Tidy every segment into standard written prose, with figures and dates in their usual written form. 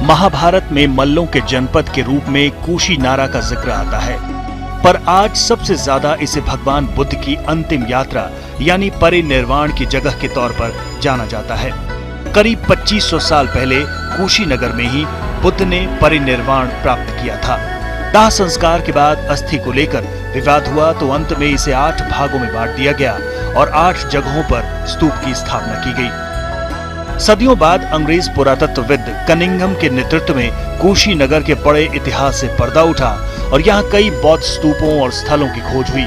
महाभारत में मल्लों के जनपद के रूप में कुशीनारा का जिक्र आता है, पर आज सबसे ज्यादा इसे भगवान बुद्ध की अंतिम यात्रा यानी परिनिर्वाण की जगह के तौर पर जाना जाता है। करीब 2500 साल पहले कुशीनगर में ही बुद्ध ने परिनिर्वाण प्राप्त किया था। दाह संस्कार के बाद अस्थि को लेकर विवाद हुआ तो अंत में इसे 8 भागों में बांट दिया गया और 8 जगहों पर स्तूप की स्थापना की गई। सदियों बाद अंग्रेज पुरातत्वविद कनिंघम के नेतृत्व में कुशीनगर के बड़े इतिहास से पर्दा उठा और यहाँ कई बौद्ध स्तूपों और स्थलों की खोज हुई।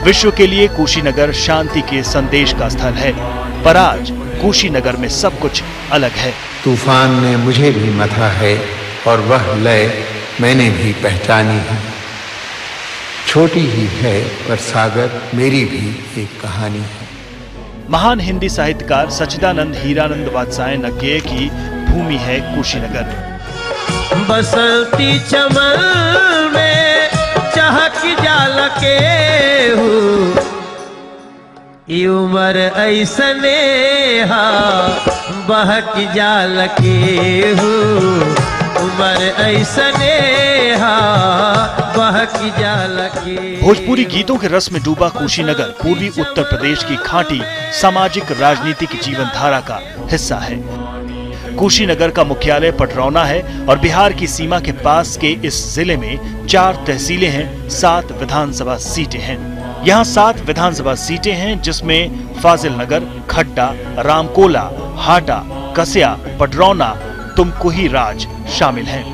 विश्व के लिए कुशीनगर शांति के संदेश का स्थल है, पर आज कुशीनगर में सब कुछ अलग है। तूफान ने मुझे भी मथा है और वह लय मैंने भी पहचानी है। छोटी ही है पर सागर मेरी भी एक कहानी है। महान हिंदी साहित्यकार सच्चिदानंद हीरानंद वात्स्यायन नज्ञेय की भूमि है कुशीनगर। बसंती चमन में चहक जाल के हूँ, ये उम्र ऐसने बहक जाल के हूँ, उम्र ऐसने बहक जाल के। भोजपुरी गीतों के रस में डूबा कुशीनगर पूर्वी उत्तर प्रदेश की खांटी सामाजिक राजनीतिक जीवन धारा का हिस्सा है। कुशीनगर का मुख्यालय पटरौना है और बिहार की सीमा के पास के इस जिले में 4 तहसीलें हैं, 7 विधानसभा सीटें हैं। यहाँ 7 विधानसभा सीटें हैं जिसमें फाजिलनगर, खड्डा, रामकोला, हाटा, कसिया, पटरौना, तुमकुही राज शामिल हैं।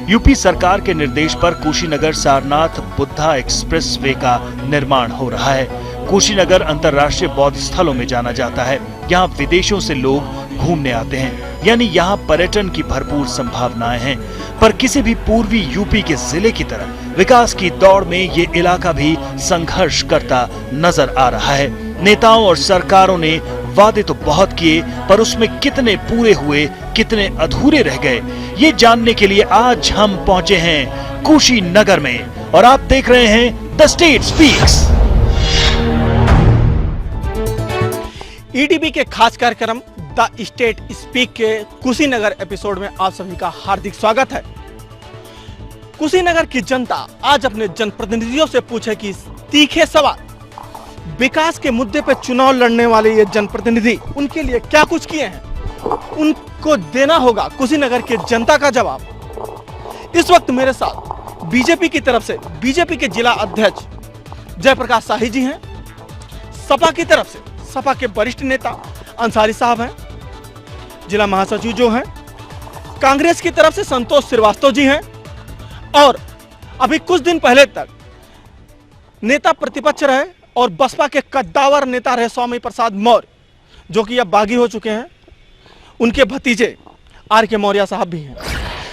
यूपी सरकार के निर्देश पर कुशीनगर सारनाथ बुद्धा एक्सप्रेस वे का निर्माण हो रहा है। कुशीनगर अंतर्राष्ट्रीय बौद्ध स्थलों में जाना जाता है। यहाँ विदेशों से लोग घूमने आते हैं, यानी यहाँ पर्यटन की भरपूर संभावनाएं हैं। पर किसी भी पूर्वी यूपी के जिले की तरह विकास की दौड़ में ये इलाका भी संघर्ष करता नजर आ रहा है। नेताओं और सरकारों ने वादे तो बहुत किए, पर उसमें कितने पूरे हुए, कितने अधूरे रह गए, ये जानने के लिए आज हम पहुंचे हैं कुशीनगर में और आप देख रहे हैं द स्टेट स्पीक्स। ईटीवी के खास कार्यक्रम द स्टेट स्पीक के कुशीनगर एपिसोड में आप सभी का हार्दिक स्वागत है। कुशीनगर की जनता आज अपने जनप्रतिनिधियों से पूछे कि तीखे सवाल। विकास के मुद्दे पर चुनाव लड़ने वाले ये जनप्रतिनिधि उनके लिए क्या कुछ किए हैं, उनको देना होगा कुशीनगर की जनता का जवाब। इस वक्त मेरे साथ बीजेपी की तरफ से बीजेपी के जिला अध्यक्ष जयप्रकाश शाही जी हैं, सपा की तरफ से सपा के वरिष्ठ नेता अंसारी साहब हैं, जिला महासचिव जो हैं, कांग्रेस की तरफ से संतोष श्रीवास्तव जी हैं और अभी कुछ दिन पहले तक नेता प्रतिपक्ष रहे और बसपा के कद्दावर नेता रहे स्वामी प्रसाद मौर्य, जो कि अब बागी हो चुके हैं। उनके भतीजे आर.के. मौर्य साहब भी हैं।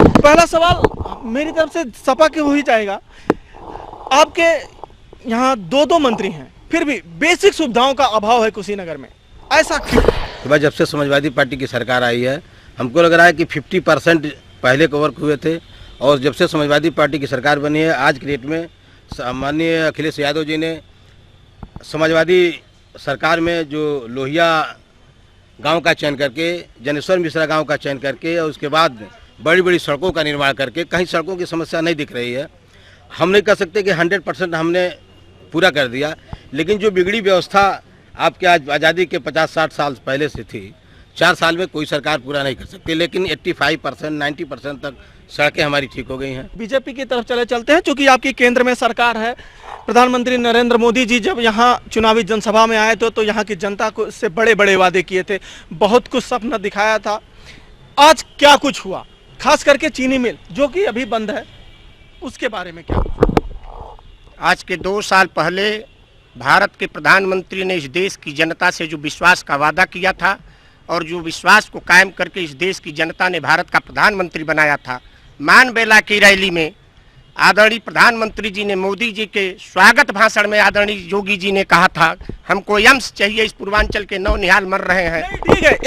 पहला सवाल मेरी तरफ से सपा के हो ही जाएगा। आपके यहाँ 2 मंत्री हैं, फिर भी बेसिक सुविधाओं का अभाव है कुशीनगर में, ऐसा क्यों? तो भाई जब से समाजवादी पार्टी की सरकार आई है, हमको लग रहा है कि 50% पहले के वर्क हुए थे और जब से समाजवादी पार्टी की सरकार बनी है, आज की डेट में माननीय अखिलेश यादव जी ने समाजवादी सरकार में जो लोहिया गांव का चयन करके, जनेश्वर मिश्रा गांव का चयन करके और उसके बाद बड़ी बड़ी सड़कों का निर्माण करके, कहीं सड़कों की समस्या नहीं दिख रही है। हम नहीं कह सकते कि 100% हमने पूरा कर दिया, लेकिन जो बिगड़ी व्यवस्था आपके आज आज़ादी के 50-60 साल पहले से थी, 4 साल में कोई सरकार पूरा नहीं कर सकती, लेकिन 85% 90% तक सड़कें हमारी ठीक हो गई हैं। बीजेपी की तरफ चलते हैं, चूंकि आपकी केंद्र में सरकार है। प्रधानमंत्री नरेंद्र मोदी जी जब यहाँ चुनावी जनसभा में आए थे तो यहाँ की जनता को से बड़े बड़े वादे किए थे, बहुत कुछ सपना दिखाया था। आज क्या कुछ हुआ, खास करके चीनी मिल जो कि अभी बंद है, उसके बारे में क्या? आज के 2 साल पहले भारत के प्रधानमंत्री ने इस देश की जनता से जो विश्वास का वादा किया था और जो विश्वास को कायम करके इस देश की जनता ने भारत का प्रधानमंत्री बनाया था, मानबेला की रैली में आदरणीय प्रधानमंत्री जी ने मोदी जी के स्वागत भाषण में आदरणीय योगी जी ने कहा था, हमको एम्स चाहिए, इस पूर्वांचल के नौनिहाल मर रहे हैं। ठीक है,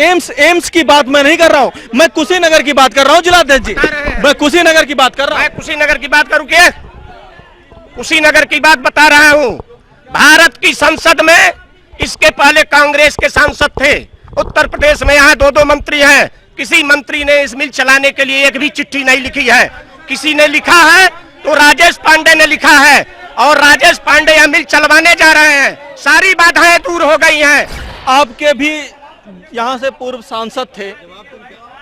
एम्स की बात मैं नहीं कर रहा हूँ, मैं कुशीनगर की बात कर रहा हूँ जिलाध्यक्ष जी, मैं कुशीनगर की बात कर रहा हूँ। मैं कुशीनगर की बात करूँ क्या? कुशीनगर की बात बता रहा हूँ। भारत की संसद में इसके पहले कांग्रेस के सांसद थे। उत्तर प्रदेश में यहाँ 2 मंत्री हैं, किसी मंत्री ने इस मिल चलाने के लिए एक भी चिट्ठी नहीं लिखी है। किसी ने लिखा है तो राजेश पांडे ने लिखा है, और राजेश पांडे यह मिल चलवाने जा रहे हैं। सारी बाधाएं दूर हो गई हैं। आपके भी यहाँ से पूर्व सांसद थे,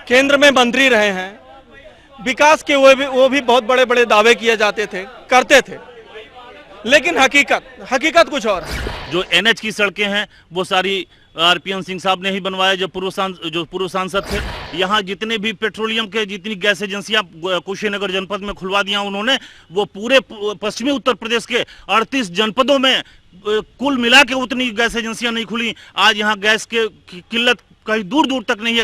केंद्र में मंत्री रहे हैं, विकास के वो भी बहुत बड़े बड़े दावे किए जाते थे, करते थे, लेकिन हकीकत कुछ और है। जो एनएच की सड़कें हैं वो सारी आरपीएन सिंह साहब ने ही बनवाया, जो पूर्व सांसद थे। यहाँ जितने भी पेट्रोलियम के जितनी गैस एजेंसियां कुशीनगर जनपद में खुलवा दिया उन्होंने, वो पूरे पश्चिमी उत्तर प्रदेश के 38 जनपदों में कुल मिला के उतनी गैस एजेंसियां नहीं खुली। आज यहाँ गैस के किल्लत कहीं दूर दूर तक नहीं है।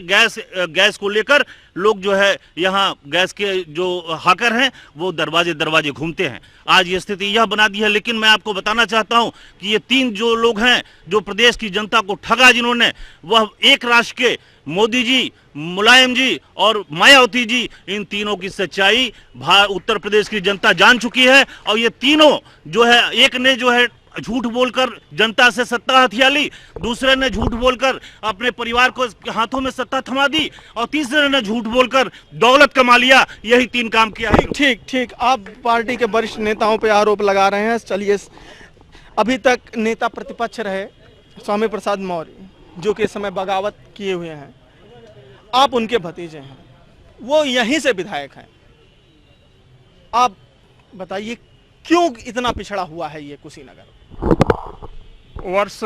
गैस को लेकर लोग जो है यहाँ गैस के जो हाकर हैं वो दरवाजे दरवाजे घूमते हैं। आज ये स्थिति यह बना दी है। लेकिन मैं आपको बताना चाहता हूँ कि ये 3 जो लोग हैं जो प्रदेश की जनता को ठगा जिन्होंने, वह एक राष्ट्र के मोदी जी, मुलायम जी और मायावती जी, इन तीनों की सच्चाई उत्तर प्रदेश की जनता जान चुकी है। और ये तीनों जो है, एक ने जो है झूठ बोलकर जनता से सत्ता हथिया ली, दूसरे ने झूठ बोलकर अपने परिवार को हाथों में सत्ता थमा दी, और तीसरे ने झूठ बोलकर दौलत कमा लिया। यही 3 काम किया है। ठीक, आप पार्टी के वरिष्ठ नेताओं पे आरोप लगा रहे हैं। चलिए, अभी तक नेता प्रतिपक्ष रहे स्वामी प्रसाद मौर्य, जो कि इस समय बगावत किए हुए हैं, आप उनके भतीजे हैं, वो यहीं से विधायक हैं। आप बताइए क्यों इतना पिछड़ा हुआ है ये कुशीनगर? वर्ष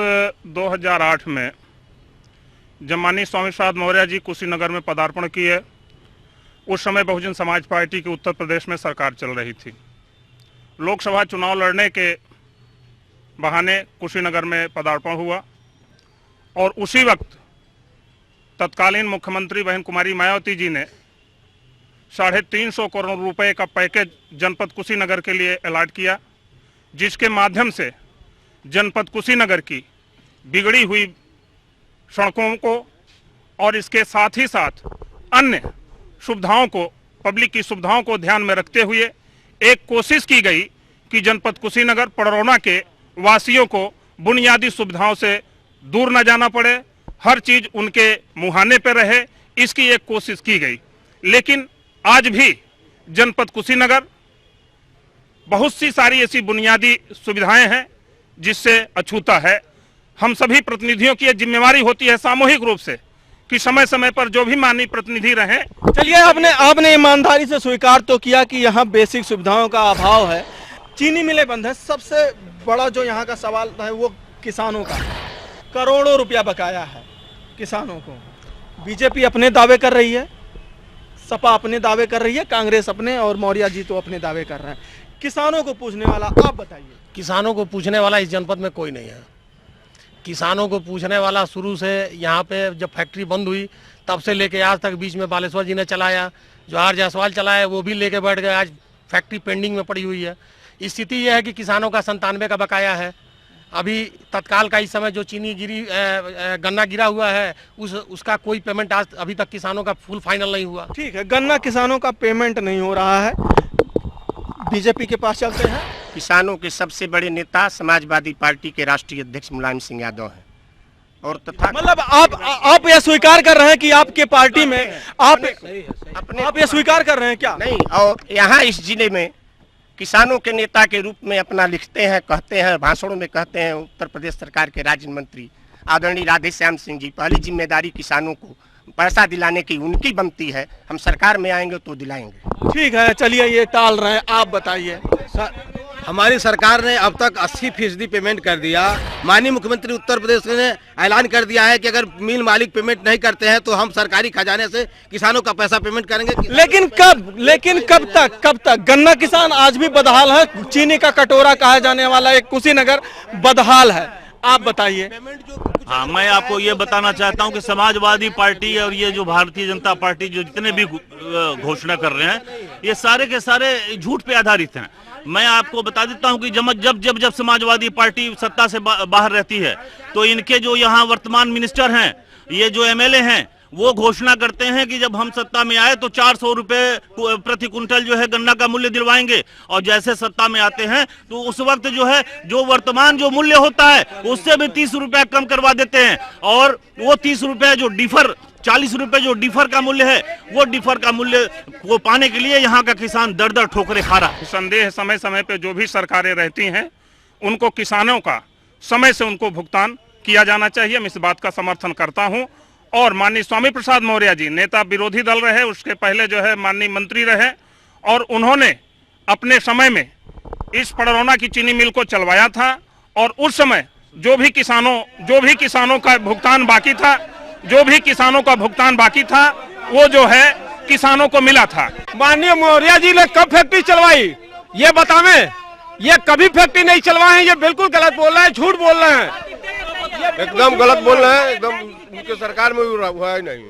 2008 में जब माननीय स्वामी प्रसाद मौर्य जी कुशीनगर में पदार्पण किए, उस समय बहुजन समाज पार्टी की उत्तर प्रदेश में सरकार चल रही थी। लोकसभा चुनाव लड़ने के बहाने कुशीनगर में पदार्पण हुआ, और उसी वक्त तत्कालीन मुख्यमंत्री बहन कुमारी मायावती जी ने 350 करोड़ रुपए का पैकेज जनपद कुशीनगर के लिए अलॉट किया, जिसके माध्यम से जनपद कुशीनगर की बिगड़ी हुई सड़कों को और इसके साथ ही साथ अन्य सुविधाओं को, पब्लिक की सुविधाओं को ध्यान में रखते हुए एक कोशिश की गई कि जनपद कुशीनगर पड़रौना के वासियों को बुनियादी सुविधाओं से दूर न जाना पड़े, हर चीज उनके मुहाने पर रहे, इसकी एक कोशिश की गई। लेकिन आज भी जनपद कुशीनगर बहुत सी सारी ऐसी बुनियादी सुविधाएं हैं जिससे अछूता है। हम सभी प्रतिनिधियों की जिम्मेवारी होती है सामूहिक रूप से कि समय समय पर जो भी माननीय प्रतिनिधि रहे। चलिए, आपने ईमानदारी से स्वीकार तो किया कि यहाँ बेसिक सुविधाओं का अभाव है, चीनी मिलें बंद है। सबसे बड़ा जो यहाँ का सवाल है वो किसानों का, करोड़ों रुपया बकाया है किसानों को। बीजेपी अपने दावे कर रही है, सपा अपने दावे कर रही है, कांग्रेस अपने, और मौर्य जी तो अपने दावे कर रहे हैं। किसानों को पूछने वाला आप बताइए। किसानों को पूछने वाला इस जनपद में कोई नहीं है। किसानों को पूछने वाला शुरू से यहाँ पे जब फैक्ट्री बंद हुई तब से लेके आज तक, बीच में बालेश्वर जी ने चलाया, जो आर जायसवाल चलाया वो भी लेके बैठ गए, आज फैक्ट्री पेंडिंग में पड़ी हुई है। स्थिति यह है कि किसानों का 97 का बकाया है। अभी तत्काल का इस समय जो चीनी गन्ना गिरा हुआ है उसका कोई पेमेंट आज अभी तक किसानों का फुल फाइनल नहीं हुआ। ठीक है, गन्ना किसानों का पेमेंट नहीं हो रहा है। बीजेपी के पास चलते हैं। किसानों के सबसे बड़े नेता समाजवादी पार्टी के राष्ट्रीय अध्यक्ष मुलायम सिंह यादव हैं, और तथा मतलब आप यह स्वीकार कर रहे हैं कि आपके पार्टी में आप यह स्वीकार कर रहे हैं क्या? नहीं, और यहाँ इस जिले में किसानों के नेता के रूप में अपना लिखते हैं, कहते हैं, भाषणों में कहते हैं उत्तर प्रदेश सरकार के राज्य मंत्री आदरणीय राधेश्याम सिंह जी। पहली जिम्मेदारी किसानों को पैसा दिलाने की उनकी बनती है, हम सरकार में आएंगे तो दिलाएंगे। ठीक है, चलिए ये टाल रहे हैं, आप बताइए। हमारी सरकार ने अब तक 80% पेमेंट कर दिया। माननीय मुख्यमंत्री उत्तर प्रदेश ने ऐलान कर दिया है कि अगर मिल मालिक पेमेंट नहीं करते हैं तो हम सरकारी खजाने से किसानों का पैसा पेमेंट करेंगे। लेकिन कब तक? गन्ना किसान आज भी बदहाल है। चीनी का कटोरा कहा जाने वाला एक कुशीनगर बदहाल है, आप बताइए। हाँ, मैं आपको ये बताना चाहता हूँ कि समाजवादी पार्टी और ये जो भारतीय जनता पार्टी जो जितने भी घोषणा कर रहे हैं, ये सारे के सारे झूठ पे आधारित हैं। मैं आपको बता देता हूं कि जब समाजवादी पार्टी सत्ता से बाहर रहती है तो इनके जो यहाँ वर्तमान मिनिस्टर हैं, ये जो एमएलए हैं, वो घोषणा करते हैं कि जब हम सत्ता में आए तो 400 रुपए प्रति कुंटल जो है गन्ना का मूल्य दिलवाएंगे, और जैसे सत्ता में आते हैं तो उस वक्त जो है जो वर्तमान जो मूल्य होता है उससे भी 30 रुपया कम करवा देते हैं, और वो 30 रुपया जो डिफर 40 रुपए जो डिफर का मूल्य है, वो डिफर का मूल्य को पाने के लिए यहाँ का किसान दर दर ठोकरे खा रहा है। संदेह समय समय पे जो भी सरकारें रहती हैं उनको किसानों का समय से उनको भुगतान किया जाना चाहिए। मैं इस बात का समर्थन करता हूं। और माननीय स्वामी प्रसाद मौर्य जी नेता विरोधी दल रहे, उसके पहले जो है माननीय मंत्री रहे, और उन्होंने अपने समय में इस पडरौना की चीनी मिल को चलवाया था। और उस समय जो भी किसानों का भुगतान बाकी था वो जो है किसानों को मिला था। माननीय मौर्य जी ने कब फैक्ट्री चलवाई ये बतावें? ये कभी फैक्ट्री नहीं चलवाए हैं। ये बिल्कुल गलत बोल रहे हैं, झूठ बोल रहे हैं, एकदम गलत बोल रहे हैं। एकदम उनके सरकार में हुआ ही नहीं।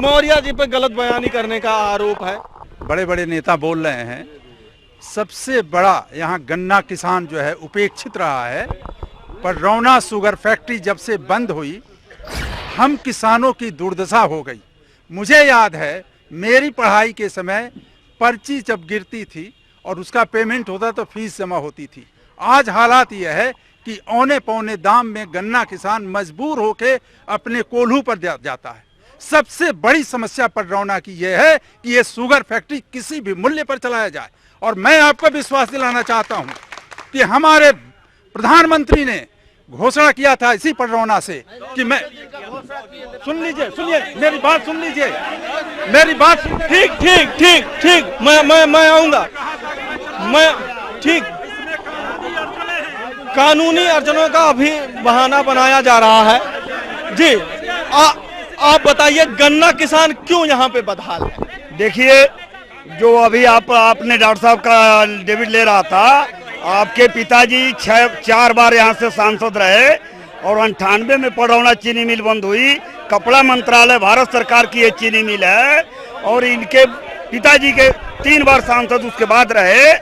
मौर्य जी पे गलत बयानी करने का आरोप है। बड़े बड़े नेता बोल रहे हैं। सबसे बड़ा यहाँ गन्ना किसान जो है उपेक्षित रहा है। पडरौना शुगर फैक्ट्री जब से बंद हुई, हम किसानों की दुर्दशा हो गई। मुझे याद है मेरी पढ़ाई के समय पर्ची जब गिरती थी और उसका पेमेंट होता तो फीस जमा होती थी। आज हालात यह है कि औने पौने दाम में गन्ना किसान मजबूर होकर अपने कोल्हू पर जाता है। सबसे बड़ी समस्या पडरौना की यह है कि ये शुगर फैक्ट्री किसी भी मूल्य पर चलाया जाए। और मैं आपको विश्वास दिलाना चाहता हूं कि हमारे प्रधानमंत्री ने घोषणा किया था इसी पडरौना से कि मैं सुनिए मेरी बात सुन लीजिए, मेरी बात। ठीक मैं आऊंगा। मैं ठीक कानूनी अड़चनों का अभी बहाना बनाया जा रहा है जी। आप बताइए गन्ना किसान क्यों यहाँ पे बदहाल है? देखिए, जो अभी आपने डॉक्टर साहब का डेबिट ले रहा था, आपके पिताजी 4 बार यहाँ से सांसद रहे और 98 में पडरौना चीनी मिल बंद हुई। कपड़ा मंत्रालय भारत सरकार की ये चीनी मिल है और इनके पिताजी के 3 बार सांसद उसके बाद रहे,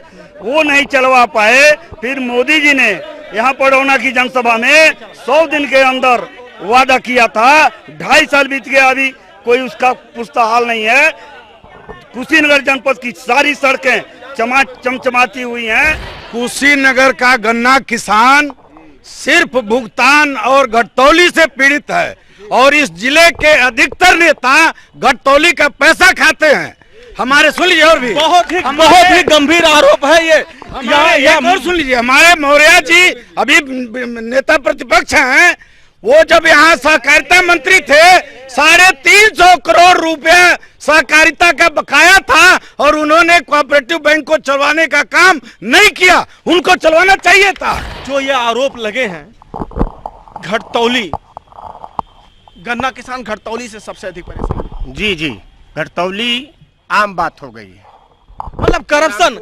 वो नहीं चलवा पाए। फिर मोदी जी ने यहाँ पडरौना की जनसभा में 100 दिन के अंदर वादा किया था। 2.5 साल बीत गया, अभी कोई उसका पुष्टा हाल नहीं है। कुशीनगर जनपद की सारी सड़कें चमचमाती हुई हैं। कुशीनगर का गन्ना किसान सिर्फ भुगतान और घटतौली से पीड़ित है और इस जिले के अधिकतर नेता घटतौली का पैसा खाते हैं। हमारे सुन लीजिए, और भी बहुत ही गंभीर आरोप है ये। और सुन लीजिए, हमारे मौर्य जी अभी नेता प्रतिपक्ष हैं, वो जब यहाँ सहकारिता मंत्री थे 350 करोड़ रुपया सहकारिता का बकाया था और उन्होंने कोऑपरेटिव बैंक को चलवाने का काम नहीं किया। उनको चलवाना चाहिए था। जो ये आरोप लगे हैं घटतौली, गन्ना किसान घटतौली से सबसे अधिक परेशान। जी, घटतौली आम बात हो गई है। मतलब करप्शन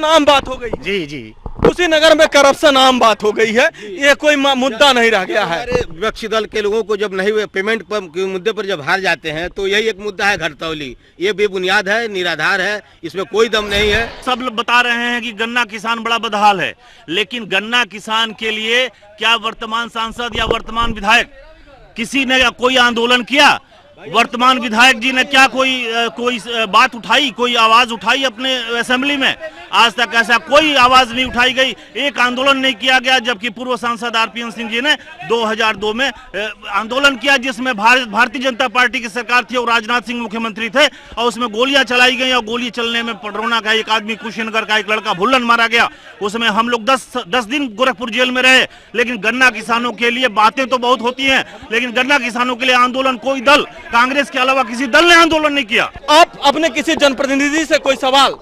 आम बात हो गई। जी कुशीनगर में करप्शन आम बात हो गई है, ये कोई मुद्दा नहीं रह गया है। विपक्षी दल के लोगों को जब नहीं पेमेंट के मुद्दे पर जब हार जाते हैं तो यही एक मुद्दा है घटतौली। ये बेबुनियाद है, निराधार है, इसमें कोई दम नहीं है। सब बता रहे हैं कि गन्ना किसान बड़ा बदहाल है, लेकिन गन्ना किसान के लिए क्या वर्तमान सांसद या वर्तमान विधायक किसी ने कोई आंदोलन किया? वर्तमान विधायक जी ने क्या कोई बात उठाई, कोई आवाज उठाई अपने असेंबली में? आज तक ऐसा कोई आवाज नहीं उठाई गई, एक आंदोलन नहीं किया गया। जबकि पूर्व सांसद आरपीएन सिंह जी ने 2002 में आंदोलन किया, जिसमें भारतीय जनता पार्टी की सरकार थी और राजनाथ सिंह मुख्यमंत्री थे, और उसमें गोलियां चलाई गई और गोली चलने में पडरौना का एक आदमी, कुशीनगर का एक लड़का भुल्लन मारा गया। उसमें हम लोग 10 दिन गोरखपुर जेल में रहे। लेकिन गन्ना किसानों के लिए बातें तो बहुत होती हैं, लेकिन गन्ना किसानों के लिए आंदोलन कोई दल, कांग्रेस के अलावा किसी दल ने आंदोलन नहीं किया। आप अपने किसी जनप्रतिनिधि से कोई सवाल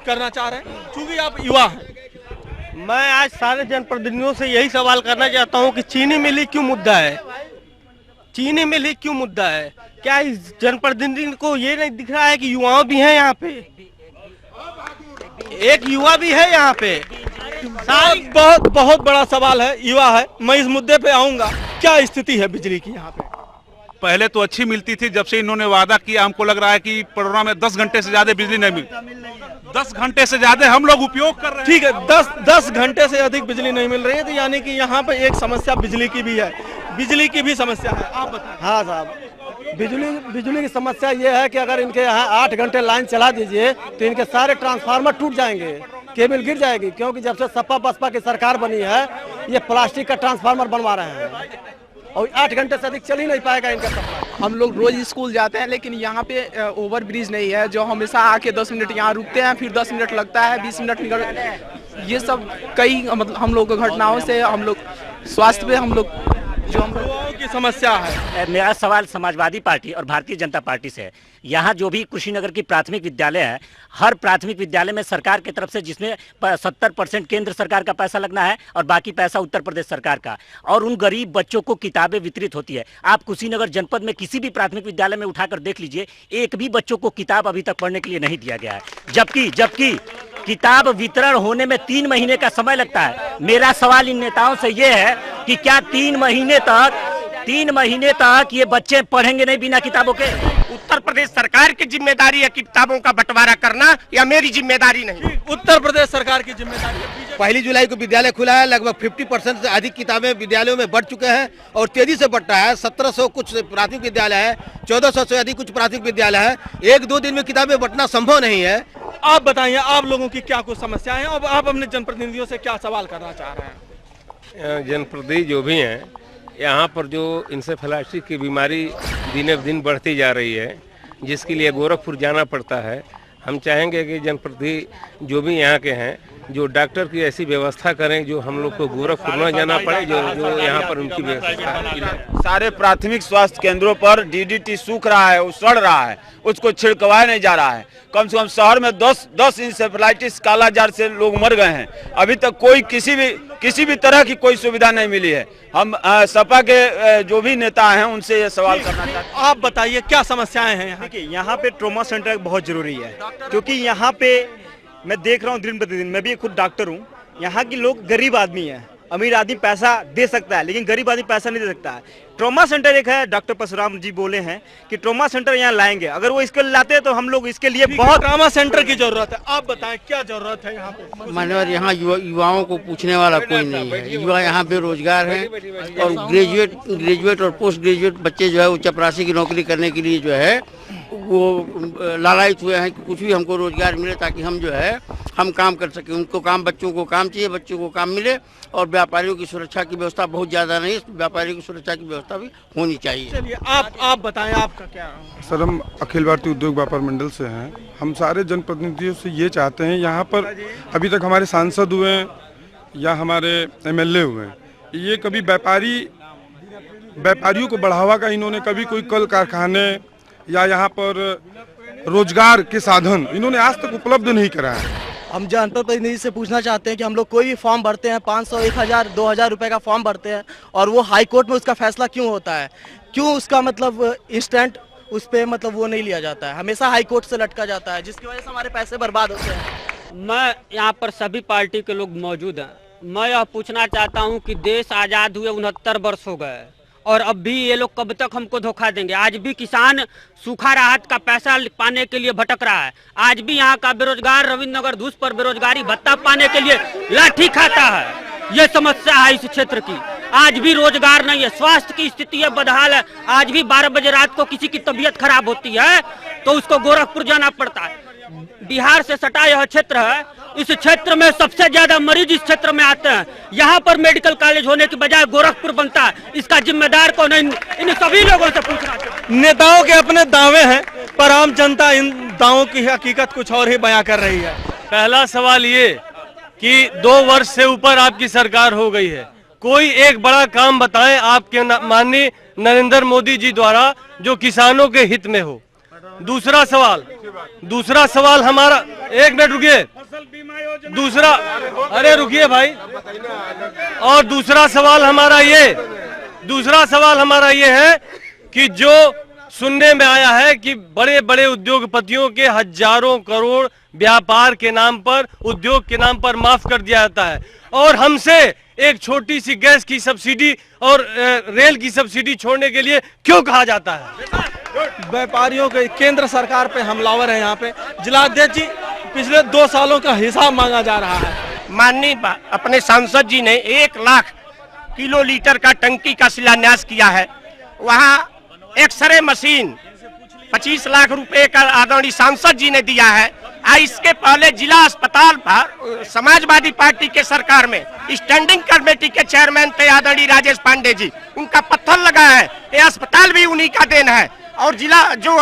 करना चाह रहे हैं, क्योंकि आप युवा हैं? मैं आज सारे जनप्रतिनिधियों से यही सवाल करना चाहता हूं कि चीनी मिल ही क्यों मुद्दा है? चीनी मिल ही क्यों मुद्दा है? क्या इस जनप्रतिनिधि को ये नहीं दिख रहा है कि युवाओं भी हैं यहाँ पे? एक युवा भी है यहाँ पे। बहुत बड़ा सवाल है, युवा है। मैं इस मुद्दे पे आऊंगा। क्या स्थिति है बिजली की यहाँ पे? पहले तो अच्छी मिलती थी, जब से इन्होंने वादा किया हमको लग रहा है कि पडरौना में 10 घंटे से ज्यादा बिजली नहीं मिलती। 10 घंटे से ज्यादा हम लोग उपयोग कर रहे हैं। ठीक है, 10 घंटे से अधिक बिजली नहीं मिल रही है, तो यानी कि यहाँ पे एक समस्या बिजली की भी है। बिजली की भी समस्या है, आप बताएं। हाँ साहब, बिजली की समस्या ये है कि अगर इनके यहाँ 8 घंटे लाइन चला दीजिए तो इनके सारे ट्रांसफार्मर टूट जाएंगे, केबल गिर जाएगी। क्योंकि जब से सपा बसपा की सरकार बनी है, ये प्लास्टिक का ट्रांसफार्मर बनवा रहे हैं। और 8 घंटे से अधिक चल ही नहीं पाएगा इनका सप्लाई। हम लोग रोज स्कूल जाते हैं, लेकिन यहाँ पे ओवर ब्रिज नहीं है, जो हमेशा आके 10 मिनट यहाँ रुकते हैं, फिर 10 मिनट लगता है, 20 मिनट निकल, ये सब कई मतलब हम लोग घटनाओं से हम लोग स्वास्थ्य पे हम लोग जो हम लोगों की समस्या है। मेरा सवाल समाजवादी पार्टी और भारतीय जनता पार्टी से है। यहाँ जो भी कुशीनगर की प्राथमिक विद्यालय है, हर प्राथमिक विद्यालय में सरकार की तरफ से जिसमें 70% केंद्र सरकार का पैसा लगना है और बाकी पैसा उत्तर प्रदेश सरकार का, और उन गरीब बच्चों को किताबें वितरित होती है। आप कुशीनगर जनपद में किसी भी प्राथमिक विद्यालय में उठाकर देख लीजिए, एक भी बच्चों को किताब अभी तक पढ़ने के लिए नहीं दिया गया है, जबकि किताब वितरण होने में 3 महीने का समय लगता है। मेरा सवाल इन नेताओं से ये है कि क्या 3 महीने तक ये बच्चे पढ़ेंगे नहीं बिना किताबों के? उत्तर प्रदेश सरकार की जिम्मेदारी है किताबों का बंटवारा करना, या मेरी जिम्मेदारी नहीं? उत्तर प्रदेश सरकार की जिम्मेदारी है। 1 जुलाई को विद्यालय खुला है, लगभग 50% से अधिक किताबें विद्यालयों में बढ़ चुके हैं और तेजी से बढ़ रहा है। 1700 कुछ प्राथमिक विद्यालय है, 1400 से अधिक कुछ प्राथमिक विद्यालय है। 1-2 दिन में किताबें बंटना संभव नहीं है। आप बताइए, आप लोगों की क्या कुछ समस्याएं हैं और आप अपने जनप्रतिनिधियों से क्या सवाल करना चाह रहे हैं? जनप्रतिनिधि जो भी हैं, यहाँ पर जो इंसेफेलाइटिस की बीमारी दिन दिन बढ़ती जा रही है, जिसके लिए गोरखपुर जाना पड़ता है, हम चाहेंगे कि जनप्रतिनिधि जो भी यहाँ के हैं, जो डॉक्टर की ऐसी व्यवस्था करें जो हम लोग को गोरखपुर न जाना पड़े, जो यहाँ पर उनकी व्यवस्था। सारे प्राथमिक स्वास्थ्य केंद्रों पर डीडीटी सूख रहा है, वो सड़ रहा है, उसको छिड़कवाया नहीं जा रहा है। कम से कम शहर में 10 इंसेफेलाइटिस कालाजार से लोग मर गए हैं। अभी तक कोई किसी भी तरह की कोई सुविधा नहीं मिली है। हम सपा के जो भी नेता हैं उनसे ये सवाल करना चाहते हैं। आप बताइए क्या समस्याएं हैं? देखिए, यहाँ पे ट्रॉमा सेंटर बहुत जरूरी है, क्योंकि यहाँ पे मैं देख रहा हूँ दिन प्रतिदिन, मैं भी खुद डॉक्टर हूँ, यहाँ के लोग गरीब आदमी हैं। अमीर आदमी पैसा दे सकता है, लेकिन गरीब आदमी पैसा नहीं दे सकता है। ट्रॉमा सेंटर एक है, डॉक्टर परशुराम जी बोले हैं कि ट्रॉमा सेंटर यहाँ लाएंगे। अगर वो इसके लाते हैं तो हम लोग इसके लिए बहुत ट्रॉमा सेंटर की जरूरत है। आप बताएं क्या जरूरत है यहाँ पे? मान्यवर, यहाँ युवाओं को पूछने वाला कोई नहीं है। युवा यहाँ बेरोजगार हैं और ग्रेजुएट और पोस्ट ग्रेजुएट बच्चे जो है वो चपरासी की नौकरी करने के लिए जो है वो लालायित हुए हैं कि कुछ भी हमको रोजगार मिले ताकि हम जो है हम काम कर सकें। उनको काम, बच्चों को काम चाहिए, बच्चों को काम मिले, और व्यापारियों की सुरक्षा की व्यवस्था बहुत ज़्यादा नहीं है, व्यापारियों की सुरक्षा की व्यवस्था भी होनी चाहिए। चलिए आप बताएं, आपका क्या? सर, हम अखिल भारतीय उद्योग व्यापार मंडल से हैं। हम सारे जनप्रतिनिधियों से ये चाहते हैं, यहाँ पर अभी तक हमारे सांसद हुए हैं या हमारे MLA हुए हैं, ये कभी व्यापारियों को बढ़ावा का इन्होंने कभी कोई कल कारखाने या यहाँ पर रोजगार के साधन इन्होंने आज तक उपलब्ध नहीं कराया। हम जनप्रतिनिधि से पूछना चाहते हैं कि हम लोग कोई भी फॉर्म भरते हैं, 500, 1000, 2000 रुपए का फॉर्म भरते हैं, और वो हाई कोर्ट में उसका फैसला क्यों होता है? क्यों उसका मतलब इंस्टेंट उस पर मतलब वो नहीं लिया जाता है? हमेशा हाई कोर्ट से लटका जाता है, जिसकी वजह से हमारे पैसे बर्बाद होते हैं। मैं यहाँ पर सभी पार्टी के लोग मौजूद हैं। मैं यह पूछना चाहता हूँ कि देश आज़ाद हुए 69 वर्ष हो गए और अब भी ये लोग कब तक हमको धोखा देंगे? आज भी किसान सूखा राहत का पैसा पाने के लिए भटक रहा है। आज भी यहाँ का बेरोजगार रविंद्र नगर धूस पर बेरोजगारी भत्ता पाने के लिए लाठी खाता है। ये समस्या है इस क्षेत्र की। आज भी रोजगार नहीं है, स्वास्थ्य की स्थिति है बदहाल है। आज भी 12 बजे रात को किसी की तबीयत खराब होती है तो उसको गोरखपुर जाना पड़ता है। बिहार से सटा यह क्षेत्र है, इस क्षेत्र में सबसे ज्यादा मरीज इस क्षेत्र में आते हैं। यहाँ पर मेडिकल कॉलेज होने की बजाय गोरखपुर बनता है, इसका जिम्मेदार कौन है? इन सभी लोगों से पूछना चाहिए। नेताओं के अपने दावे हैं, पर आम जनता इन दावों की हकीकत कुछ और ही बयां कर रही है। पहला सवाल ये कि 2 वर्ष से ऊपर आपकी सरकार हो गई है, कोई एक बड़ा काम बताएं आपके माननीय नरेंद्र मोदी जी द्वारा जो किसानों के हित में हो। दूसरा सवाल हमारा, एक मिनट रुकिए, अरे रुकिए भाई। और दूसरा सवाल हमारा ये है कि जो सुनने में आया है कि बड़े बड़े उद्योगपतियों के हजारों करोड़ व्यापार के नाम पर, उद्योग के नाम पर माफ कर दिया जाता है, और हमसे एक छोटी सी गैस की सब्सिडी और रेल की सब्सिडी छोड़ने के लिए क्यों कहा जाता है? व्यापारियों के केंद्र सरकार पे हमलावर है। यहाँ पे जिलाध्यक्ष जी, पिछले 2 सालों का हिसाब मांगा जा रहा है। माननीय अपने सांसद जी ने 1 लाख किलोलीटर का टंकी का शिलान्यास किया है। वहाँ एक्सरे मशीन 25 लाख रुपए का आदरणीय सांसद जी ने दिया है। इसके पहले जिला अस्पताल पर समाजवादी पार्टी के सरकार में स्टैंडिंग कमेटी के चेयरमैन थे आदरणीय राजेश पांडे जी, उनका पत्थर लगा है। ये अस्पताल भी उन्हीं का देन है और जिला जो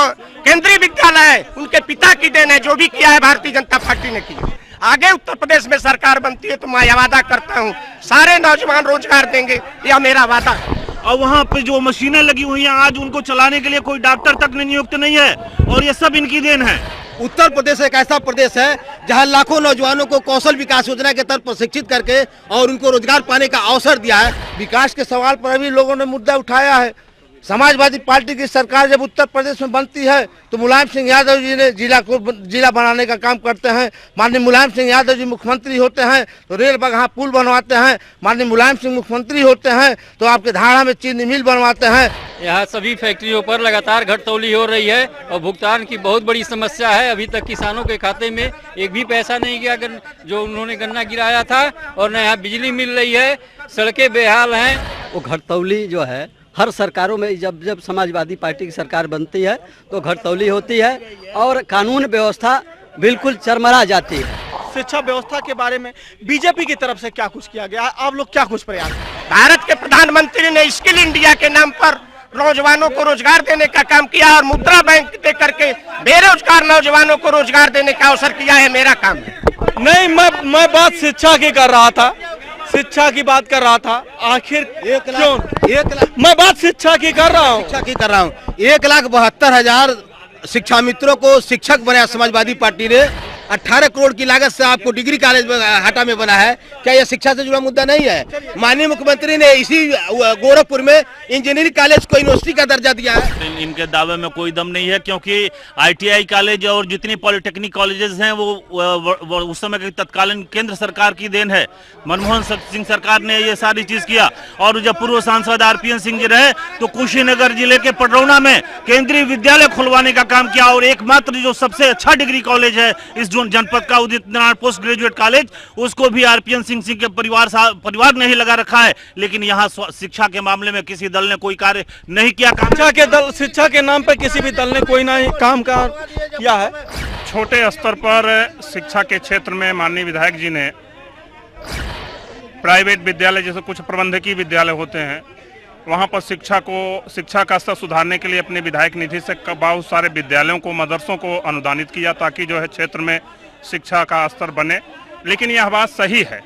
केंद्रीय विद्यालय है उनके पिता की देन है। जो भी किया है भारतीय जनता पार्टी ने किया। आगे उत्तर प्रदेश में सरकार बनती है तो मैं वादा करता हूँ सारे नौजवान रोजगार देंगे, यह मेरा वादा है। और वहाँ पे जो मशीनें लगी हुई हैं आज उनको चलाने के लिए कोई डॉक्टर तक नियुक्त नहीं है और ये सब इनकी देन है। उत्तर प्रदेश एक ऐसा प्रदेश है जहां लाखों नौजवानों को कौशल विकास योजना के तहत प्रशिक्षित करके और उनको रोजगार पाने का अवसर दिया है। विकास के सवाल पर भी लोगों ने मुद्दा उठाया है। समाजवादी पार्टी की सरकार जब उत्तर प्रदेश में बनती है तो मुलायम सिंह यादव जी ने जिला बनाने का काम करते हैं। माननीय मुलायम सिंह यादव जी मुख्यमंत्री होते हैं तो रेल बगहा पुल बनवाते हैं। माननीय मुलायम सिंह मुख्यमंत्री होते हैं तो आपके धाड़ा में चीनी मिल बनवाते हैं। यहाँ सभी फैक्ट्रियों पर लगातार घटतौली हो रही है और भुगतान की बहुत बड़ी समस्या है। अभी तक किसानों के खाते में एक भी पैसा नहीं गया जो उन्होंने गन्ना गिराया था और न यहाँ बिजली मिल रही है, सड़कें बेहाल हैं। वो घटतौली जो है हर सरकारों में जब समाजवादी पार्टी की सरकार बनती है तो घटतौली होती है और कानून व्यवस्था बिल्कुल चरमरा जाती है। शिक्षा व्यवस्था के बारे में बीजेपी की तरफ से क्या कुछ किया गया, आप लोग क्या कुछ प्रयास? भारत के प्रधानमंत्री ने स्किल इंडिया के नाम पर नौजवानों को रोजगार देने का काम किया और मुद्रा बैंक दे करके बेरोजगार नौजवानों को रोजगार देने का अवसर किया है। मेरा काम है। नहीं, मैं बात शिक्षा की कर रहा था, शिक्षा की बात कर रहा था। आखिर क्यों मैं बात शिक्षा की कर रहा हूँ? 1,72,000 शिक्षा मित्रों को शिक्षक बनाया समाजवादी पार्टी ने। 18 करोड़ की लागत से आपको डिग्री कॉलेज हाटा में बना है। क्या यह शिक्षा से जुड़ा मुद्दा नहीं है? माननीय मुख्यमंत्री ने इसी गोरखपुर में इंजीनियरिंग कॉलेज को यूनिवर्सिटी का दर्जा दिया है। इनके दावे में कोई दम नहीं है क्योंकि ITI कॉलेज और जितनी पॉलिटेक्निक कॉलेजेस हैं वो उस समय की तत्कालीन केंद्र सरकार की देन है। मनमोहन सिंह सरकार ने ये सारी चीज किया और जब पूर्व सांसद RPN सिंह जी रहे तो कुशीनगर जिले के पडरौना में केंद्रीय विद्यालय खुलवाने का काम किया और एकमात्र जो सबसे अच्छा डिग्री कॉलेज है इस जनपद का Udit Narayan post graduate college, उसको भी RPN सिंह के परिवार ने ही लगा रखा है। लेकिन यहाँ शिक्षा के मामले में किसी दल ने कोई कार्य नहीं किया। शिक्षा के नाम पर किसी भी दल ने कोई ना काम किया है। छोटे स्तर पर शिक्षा के क्षेत्र में माननीय विधायक जी ने प्राइवेट विद्यालय जैसे कुछ प्रबंधकीय विद्यालय होते हैं वहाँ पर शिक्षा का स्तर सुधारने के लिए अपने विधायक निधि से बहुत सारे विद्यालयों को मदरसों को अनुदानित किया ताकि जो है क्षेत्र में शिक्षा का स्तर बने। लेकिन यह बात सही है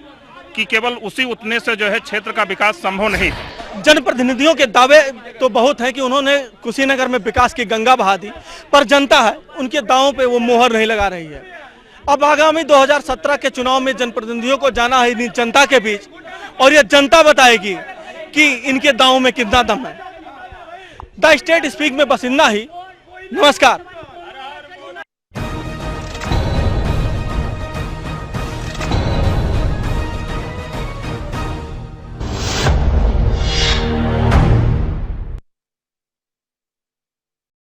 कि केवल उतने से जो है क्षेत्र का विकास संभव नहीं है। जनप्रतिनिधियों के दावे तो बहुत हैं कि उन्होंने कुशीनगर में विकास की गंगा बहा दी, पर जनता है उनके दावों पे वो मोहर नहीं लगा रही है। अब आगामी 2017 के चुनाव में जनप्रतिनिधियों को जाना है जनता के बीच और यह जनता बताएगी कि इनके दावों में कितना दम है। द स्टेट स्पीक में बस इतना ही। नमस्कार।